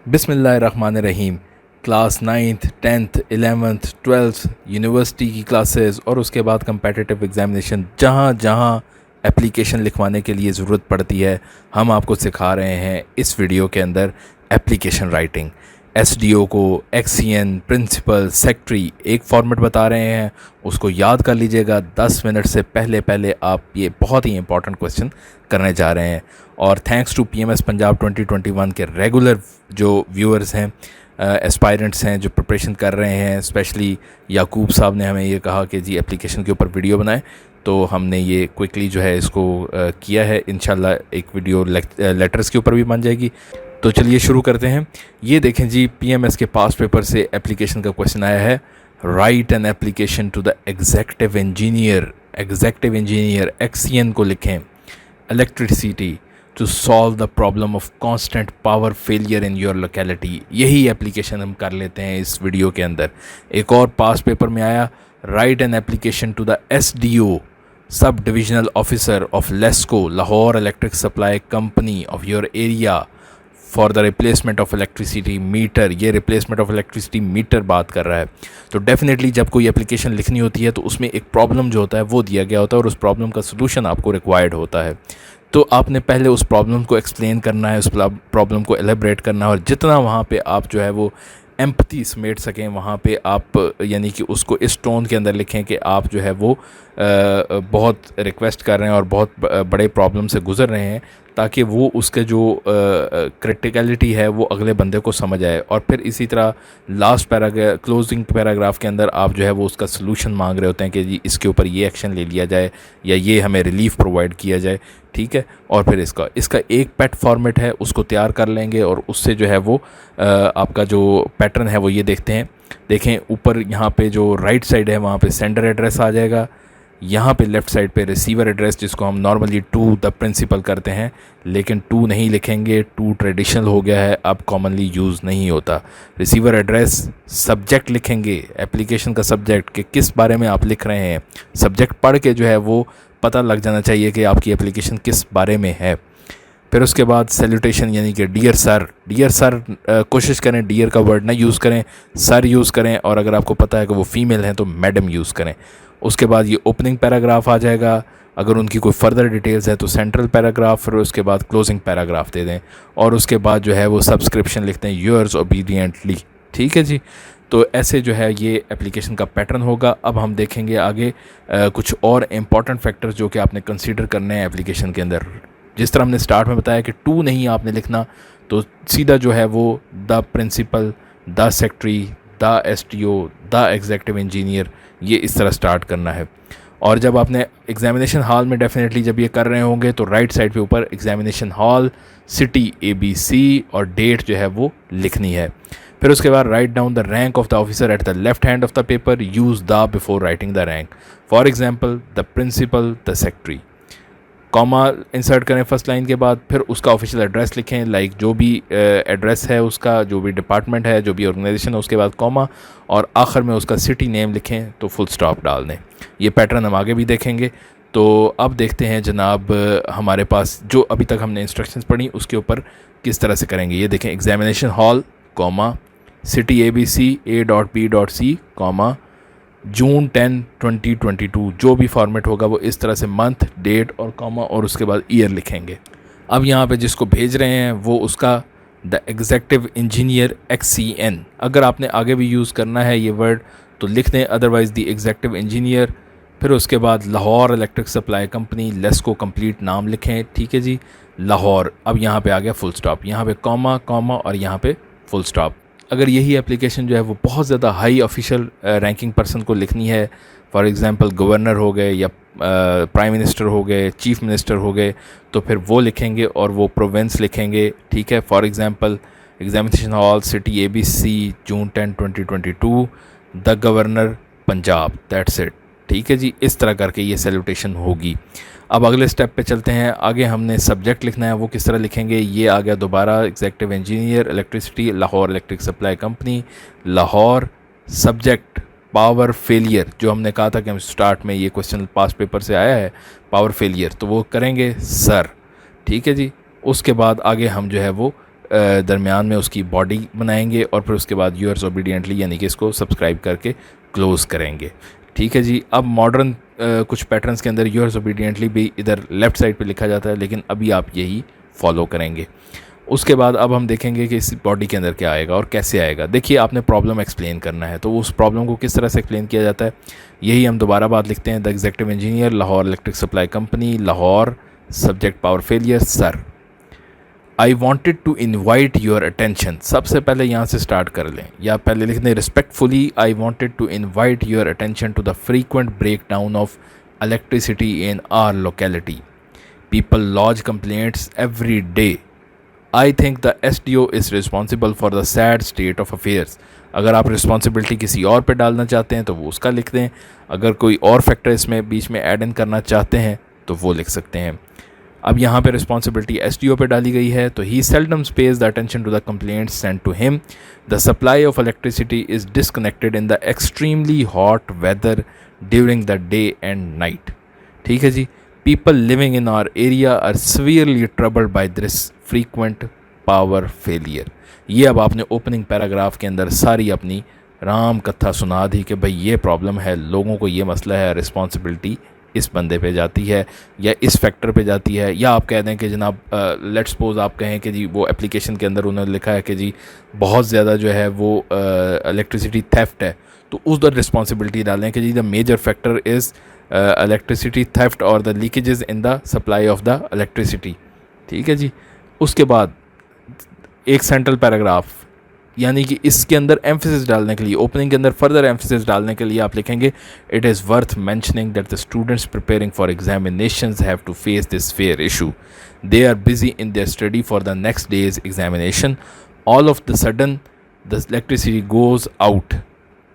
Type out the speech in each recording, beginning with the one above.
बिस्मिल्लाहिर्रहमानिर्रहीम। Class 9th 10th 11th 12th university की classes और उसके बाद कंपेटिटिव एग्ज़ामिनेशन जहाँ जहाँ एप्लीकेशन लिखवाने के लिए ज़रूरत पड़ती है, हम आपको सिखा रहे हैं इस वीडियो के अंदर एप्लीकेशन राइटिंग। एसडीओ को एक्सीएन, प्रिंसिपल, सेक्रेटरी एक फॉर्मेट बता रहे हैं, उसको याद कर लीजिएगा। 10 मिनट से पहले पहले आप ये बहुत ही इंपॉर्टेंट क्वेश्चन करने जा रहे हैं। और थैंक्स टू पीएमएस पंजाब 2021 के रेगुलर जो व्यूअर्स हैं, एस्पायरेंट्स हैं जो प्रिपरेशन कर रहे हैं, स्पेशली याकूब साहब ने हमें ये कहा कि जी एप्लीकेशन के ऊपर वीडियो बनाएं, तो हमने ये क्विकली जो है इसको किया है। इंशाल्लाह एक वीडियो लेटर्स के ऊपर भी बन जाएगी। तो चलिए शुरू करते हैं। ये देखें जी, पीएमएस के पास पेपर से एप्लीकेशन का क्वेश्चन आया है। Write an application to the executive engineer XEN को लिखें electricity to solve the problem of constant power failure in your locality. यही एप्लीकेशन हम कर लेते हैं इस वीडियो के अंदर। एक और पास पेपर में आया, write an application to the SDO sub divisional officer of LESCO Lahore electric supply company of your area for the replacement of electricity meter. ये रिप्लेसमेंट ऑफ इलेक्ट्रिसिटी मीटर बात कर रहा है। तो डेफिनेटली जब कोई एप्लीकेशन लिखनी होती है तो उसमें एक प्रॉब्लम जो होता है वो दिया गया होता है और उस प्रॉब्लम का सलूशन आपको रिक्वायर्ड होता है। तो आपने पहले उस प्रॉब्लम को एक्सप्लेन करना है, उस प्रॉब्लम को एलेबरेट करना है, और जितना वहाँ पे आप जो है वो एम्पथी समेट सकें वहाँ पे आप यानी कि उसको इस टोन के अंदर लिखें कि आप जो है वो बहुत रिक्वेस्ट कर रहे हैं और बहुत बड़े प्रॉब्लम से गुज़र रहे हैं, ताकि वो उसके जो क्रिटिकलिटी है वो अगले बंदे को समझ आए। और फिर इसी तरह लास्ट क्लोजिंग पैराग्राफ के अंदर आप जो है वो उसका सलूशन मांग रहे होते हैं कि जी इसके ऊपर ये एक्शन ले लिया जाए या ये हमें रिलीफ प्रोवाइड किया जाए, ठीक है। और फिर इसका एक पेट फॉर्मेट है, उसको तैयार कर लेंगे और उससे जो है वो आपका जो पैटर्न है वो ये देखते हैं। देखें ऊपर यहाँ पे जो राइट साइड है वहाँ पे सेंडर एड्रेस आ जाएगा, यहाँ पे लेफ़्ट साइड पे रिसीवर एड्रेस, जिसको हम नॉर्मली टू द प्रिंसिपल करते हैं, लेकिन टू नहीं लिखेंगे, टू ट्रेडिशनल हो गया है, अब कॉमनली यूज़ नहीं होता। रिसीवर एड्रेस, सब्जेक्ट लिखेंगे, एप्लीकेशन का सब्जेक्ट कि किस बारे में आप लिख रहे हैं। सब्जेक्ट पढ़ के जो है वो पता लग जाना चाहिए कि आपकी एप्लीकेशन किस बारे में है। फिर उसके बाद सैल्यूटेशन यानी कि डियर सर। कोशिश करें डियर का वर्ड ना यूज़ करें, सर यूज़ करें, और अगर आपको पता है कि वो फीमेल हैं तो मैडम यूज़ करें। उसके बाद ये ओपनिंग पैराग्राफ आ जाएगा, अगर उनकी कोई फर्दर डिटेल्स है तो सेंट्रल पैराग्राफ, फिर उसके बाद क्लोजिंग पैराग्राफ दे दें, और उसके बाद जो है वो सब्सक्रिप्शन लिखते हैं योर्स ओबीडियंटली, ठीक है जी। तो ऐसे जो है ये एप्लीकेशन का पैटर्न होगा। अब हम देखेंगे आगे कुछ और इम्पॉर्टेंट फैक्टर्स जो कि आपने कंसीडर करने हैं एप्लीकेशन के अंदर। जिस तरह हमने स्टार्ट में बताया कि टू नहीं आपने लिखना, तो सीधा जो है वो the principal, the secretary, the STO, the executive engineer, ये इस तरह स्टार्ट करना है। और जब आपने एग्जामिनेशन हॉल में डेफिनेटली जब ये कर रहे होंगे तो राइट साइड पे ऊपर एग्जामिनेशन हॉल, सिटी ABC और डेट जो है वो लिखनी है। फिर उसके बाद right down the rank of the officer at the left hand of the paper, use the before writing the rank. For example the principal, the secretary, comma insert करें फर्स्ट लाइन के बाद, फिर उसका ऑफिशियल एड्रेस लिखें, like जो भी address है उसका, जो भी डिपार्टमेंट है, जो भी ऑर्गेनाइजेशन है, उसके बाद कॉमा, और आखिर में उसका सिटी नेम लिखें तो फुल स्टॉप डाल दें। ये पैटर्न हम आगे भी देखेंगे। तो अब देखते हैं जनाब हमारे पास जो अभी तक हमने इंस्ट्रक्शंस पढ़ी उसके ऊपर किस तरह से करेंगे। ये देखें, examination hall, comma, city ABC A.B.C, comma, June 10 2022, जो भी फॉर्मेट होगा वो इस तरह से मंथ, डेट और कॉमा, और उसके बाद ईयर लिखेंगे। अब यहाँ पे जिसको भेज रहे हैं वो उसका द एग्जेक्टिव इंजीनियर XCN, अगर आपने आगे भी यूज़ करना है ये वर्ड तो लिख दें, अदरवाइज़ द एग्जेक्टिव इंजीनियर। फिर उसके बाद Lahore electric supply company, LESCO complete नाम लिखें, ठीक है जी, लाहौर। अब यहाँ पे आ गया फुल स्टॉप, यहाँ पे कॉमा कॉमा और यहाँ पे फुल स्टॉप। अगर यही एप्लीकेशन जो है वो बहुत ज़्यादा हाई ऑफिशियल रैंकिंग पर्सन को लिखनी है, फॉर एग्जांपल गवर्नर हो गए या प्राइम मिनिस्टर हो गए, चीफ मिनिस्टर हो गए, तो फिर वो लिखेंगे और वो प्रोविंस लिखेंगे, ठीक है। For example examination hall, city ABC, June 10 2022, the governor Punjab, that's it, ठीक है जी। इस तरह करके ये सैल्यूटेशन होगी। अब अगले स्टेप पे चलते हैं। आगे हमने सब्जेक्ट लिखना है, वो किस तरह लिखेंगे। ये आ गया दोबारा, executive engineer electricity Lahore electric supply company, Lahore, subject power failure, जो हमने कहा था कि हम स्टार्ट में ये क्वेश्चन पास पेपर से आया है, पावर फेलियर, तो वो करेंगे सर, ठीक है जी। उसके बाद आगे हम जो है वो दरमियान में उसकी बॉडी बनाएंगे और फिर उसके बाद यूअर्स ओबीडियंटली यानी कि इसको सब्सक्राइब करके क्लोज़ करेंगे। ठीक है जी। अब मॉडर्न कुछ पैटर्न्स के अंदर यूअर्स ओबीडियंटली भी इधर लेफ़्ट साइड पे लिखा जाता है, लेकिन अभी आप यही फॉलो करेंगे। उसके बाद अब हम देखेंगे कि इस बॉडी के अंदर क्या आएगा और कैसे आएगा। देखिए, आपने प्रॉब्लम एक्सप्लेन करना है, तो उस प्रॉब्लम को किस तरह से एक्सप्लेन किया जाता है, यही हम दोबारा बात लिखते हैं। The executive engineer, Lahore electric supply company, Lahore, subject power failure, sir I wanted to invite your attention. सबसे पहले यहाँ से स्टार्ट कर लें, या पहले लिख दें respectfully I wanted to invite your attention to the frequent break down of electricity in our locality. People lodge complaints every day. I think the SDO is responsible for the sad state of affairs. अगर आप responsibility किसी और पे डालना चाहते हैं तो वो उसका लिख दें। अगर कोई और फैक्टर इसमें बीच में ऐड इन करना चाहते हैं तो वो लिख सकते हैं। अब यहाँ पे रिस्पॉन्सिबिलिटी SDO पे डाली गई है, तो he seldom pays the attention to the complaints sent to him. The supply of electricity is disconnected in the extremely hot weather during the day and night. ठीक है जी। People living in our area are severely troubled by this frequent power failure। ये अब आपने opening paragraph के अंदर सारी अपनी राम कथा सुना दी कि भाई ये प्रॉब्लम है, लोगों को ये मसला है, रिस्पॉन्सिबिलिटी इस बंदे पे जाती है या इस फैक्टर पे जाती है। या आप कह दें कि जनाब लेट्स सपोज आप कहें कि जी वो एप्लीकेशन के अंदर उन्होंने लिखा है कि जी बहुत ज़्यादा जो है वो इलेक्ट्रिसिटी थेफ्ट है, तो उस दर रिस्पॉन्सिबिलिटी डालें कि जी the major factor is electricity theft और the leakages in the supply of the electricity. ठीक है जी। उसके बाद एक सेंट्रल पैराग्राफ, यानी कि इसके अंदर एम्फेसिस डालने के लिए, ओपनिंग के अंदर फर्दर एम्फेसिस डालने के लिए आप लिखेंगे it is worth mentioning that the students preparing for examinations have to face this fair issue. They are busy in their study for the next days examination. All of the sudden the electricity goes out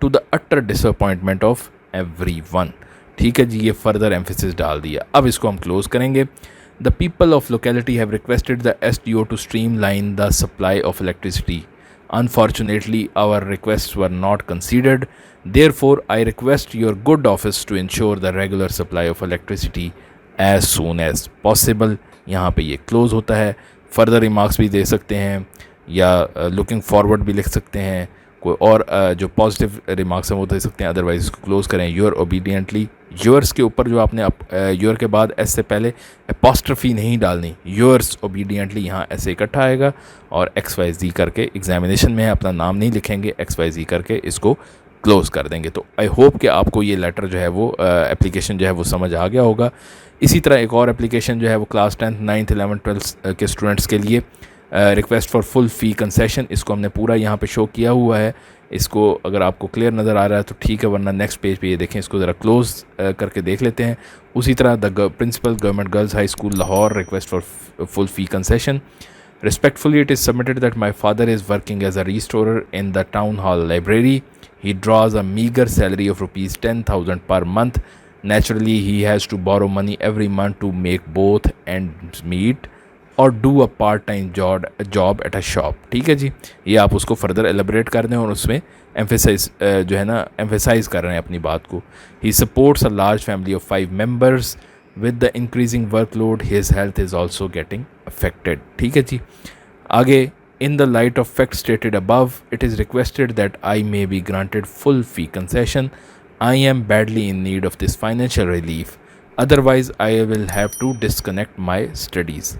to the utter disappointment of everyone. ठीक है जी, ये further emphasis डाल दिया। अब इसको हम close करेंगे। The people of locality have requested the SDO to streamline the supply of electricity. Unfortunately, our requests were not considered. Therefore, I request your good office to ensure the regular supply of electricity as soon as possible। यहाँ पे ये close होता है। Further remarks भी दे सकते हैं या looking forward भी लिख सकते हैं। कोई और जो पॉजिटिव रिमार्क्स हैं वो दे सकते हैं, अदरवाइज इसको क्लोज करें। योर ओबीडियंटली, योर्स के ऊपर जो आपने योर के बाद एस से पहले एपॉस्ट्रफी नहीं डालनी, योर्स ओबीडियंटली यहाँ ऐसे इकट्ठा आएगा और XYZ करके एग्जामिनेशन में अपना नाम नहीं लिखेंगे, XYZ करके इसको क्लोज कर देंगे। तो आई होप कि आपको ये लेटर जो है वो एप्लीकेशन जो है वो समझ आ गया होगा। इसी तरह एक और एप्लीकेशन जो है वो class 10th 9th 11th 12th के स्टूडेंट्स के लिए request for full fee concession, इसको हमने पूरा यहाँ पे शो किया हुआ है। इसको अगर आपको क्लियर नज़र आ रहा है तो ठीक है, वरना नेक्स्ट पेज पे ये देखें, इसको ज़रा क्लोज करके देख लेते हैं। उसी तरह the principal government girls high school Lahore request for full fee concession. Respectfully, it is submitted that my father is working as a restorer in the town hall library. He draws a meager salary of rupees 10,000 per month. Naturally, he has to borrow money every month to make both ends meet और do a part time job at a shop. ठीक है जी, ये आप उसको further elaborate कर दें और उसमें एम्फेसाइज जो है ना एम्फेसाइज कर रहे हैं अपनी बात को। He supports a large family of 5 members with the increasing workload his health is also getting affected. ठीक है जी। आगे, in the light of fact stated above it is requested that I may be granted full fee concession. I am badly in need of this financial relief, otherwise I will have to disconnect my studies.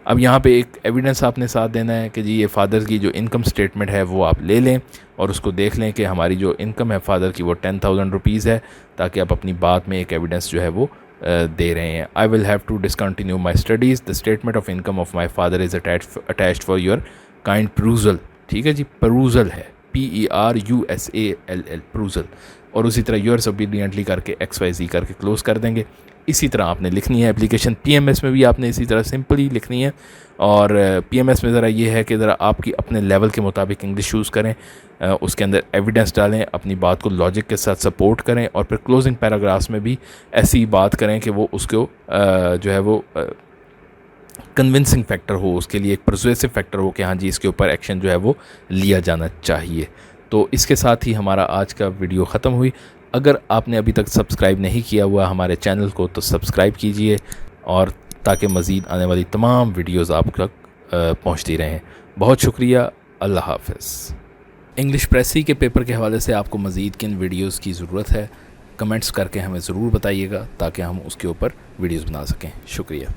अब यहाँ पे एक evidence आपने साथ देना है कि जी ये फ़ादर की जो इनकम स्टेटमेंट है वो आप ले लें और उसको देख लें कि हमारी जो इनकम है फ़ादर की वो 10,000 रुपीज़ है, ताकि आप अपनी बात में एक एविडेंस जो है वो दे रहे हैं। I will have to discontinue my studies, the statement of income of my father is attached for your kind perusal. ठीक है जी, परूजल है PERUSALL, परूजल। और उसी तरह योर्स ओबीडियंटली करके XYZ करके क्लोज कर देंगे। इसी तरह आपने लिखनी है एप्लीकेशन। PMS में भी आपने इसी तरह सिंपली लिखनी है। और PMS में ज़रा ये है कि ज़रा आपकी अपने लेवल के मुताबिक इंग्लिश यूज़ करें, उसके अंदर एविडेंस डालें, अपनी बात को लॉजिक के साथ सपोर्ट करें और फिर क्लोजिंग पैराग्राफ्स में भी ऐसी बात करें कि वो उसको जो है वो कन्विंसिंग फैक्टर हो, उसके लिए एक परसुएसिव फैक्टर हो कि हाँ जी इसके ऊपर एक्शन जो है वो लिया जाना चाहिए। तो इसके साथ ही हमारा आज का वीडियो ख़त्म हुई। अगर आपने अभी तक सब्सक्राइब नहीं किया हुआ हमारे चैनल को तो सब्सक्राइब कीजिए, और ताकि मज़ीद आने वाली तमाम वीडियोज़ आप तक पहुँचती रहें। बहुत शुक्रिया, अल्लाह हाफ़िज़। इंग्लिश प्रेसी के पेपर के हवाले से आपको मज़ीद किन वीडियोज़ की ज़रूरत है, कमेंट्स करके हमें ज़रूर बताइएगा ताकि हम उसके ऊपर वीडियोज़ बना सकें। शुक्रिया।